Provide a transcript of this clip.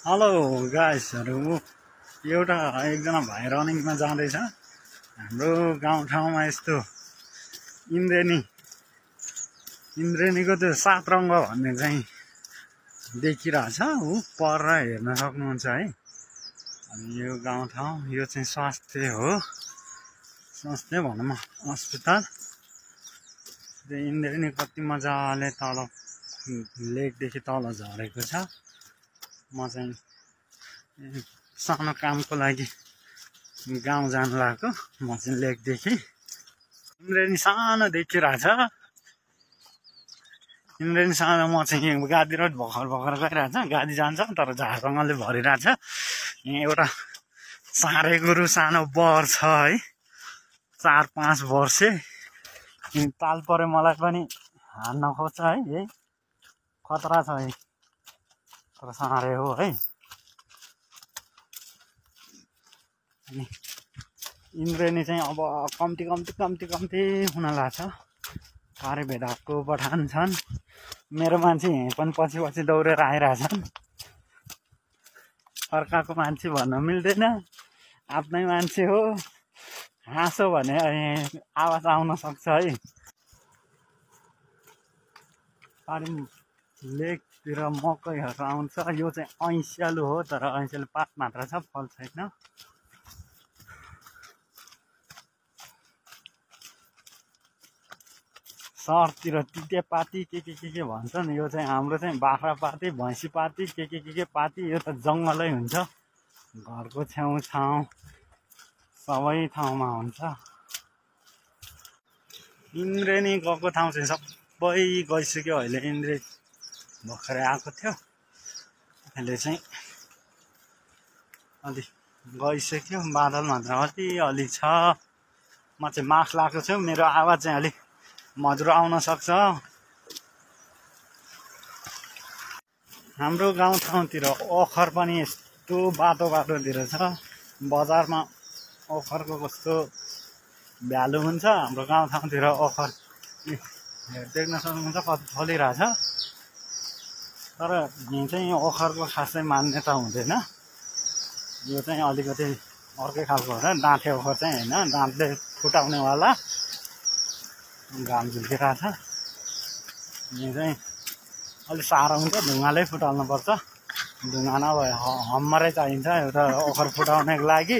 Hello गाइसहरु एउटा एकजना भाइ रनिङमा जाँदैछ। हाम्रो गाउँठाउँमा यस्तो इन्द्रेणीको त्यो 7 रङ्ग भन्ने चाहिँ देखिरहेछ। उ पर हेर्न सक्नुहुन्छ है। अनि यो गाउँठाउँ यो चाहिँ स्वास्थ्य भनौँ अस्पताल। त्यो इन्द्रेणी कति मजाले तल लेकदेखि तल झरेको छ। म चाहिँ सानो कामको लागि गाउँ जानु लागेको। म चाहिँ लेकदेखि इन्द्रेणी सानो देखिरहेछ। इन्द्रेणी सानो म चाहिँ गाडी रोड भर्खर गइरहेछ। गाडी जान्छ तर झारजङ्गलले भरिरहेछ। यहाँ एउटा साँढे गुरु सानो बर छ है, 4-5 वर्षे। ताल परे मलाई पनि हान्न खोज्छ है। यही खतरा छ है, तर साँढे हो है। अनि इन्द्रेणी चाहिँ अब कम्ती हुन लाग्छ। पारे भेदाको पठान छन्। मेरो मान्छे यहीँ पनि पछि दौडेर आइरहेछन्। अर्काको मान्छे भन्न मिल्दैन, आफ्नै मान्छे हो। हाँसो भने आवाज आउन सक्छ है। पारि लेकतिर मकैहरू आउँछ। यो चाहिँ ऐँस्यालु हो, तर ऐँस्यालु पात मात्र छ, फल छैन। सहरतिर तितेपाती के भन्छन्। यो चाहिँ हाम्रो चाहिँ बाख्रापाती, भैँसीपाती के पाती। यो त जङ्गलै हुन्छ, घरको छेउछाउ सबै ठाउँमा हुन्छ। इन्द्रेणी गएको ठाउँ चाहिँ सबै गइसक्यो। अहिले इन्द्रेणी भर्खरै आएको थियो, अहिले चाहिँ अलि गइसक्यो। बादल मात्र अलि छ। म चाहिँ मास्क लगाएको छु, मेरो आवाज चाहिँ अलिक मधुरो आउन सक्छ। हाम्रो गाउँठाउँतिर ओखर पनि यस्तो बाटोतिर छ। बजारमा ओखरको कस्तो भ्यालु हुन्छ, हाम्रो गाउँठाउँतिर ओखर देख्न सक्नुहुन्छ कति फलिरहेछ। तर यहाँ चाहिँ ओखरको खासै मान्यता हुँदैन। यो चाहिँ अलिकति अर्कै खालको हो। डाँठे ओखर चाहिँ होइन, दाँतले फुटाउनेवाला। घाम झुल्किरहेछ। यहाँ चाहिँ अलिक साह्रो हुन्छ, ढुङ्गाले फुटाल्नुपर्छ। ढुङ्गा नभए हम्मरै चाहिन्छ एउटा ओखर फुटाउनको लागि।